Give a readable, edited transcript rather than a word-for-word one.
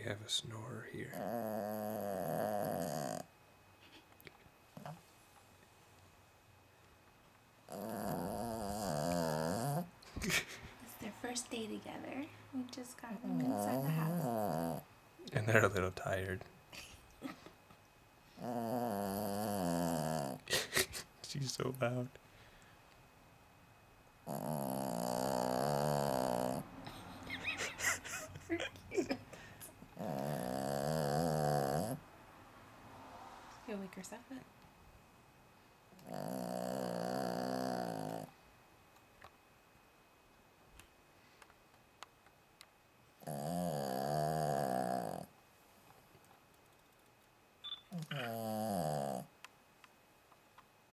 have a snorer here. It's their first day together. We just got them inside the house. And they're a little tired. She's so loud. You'll wake yourself up.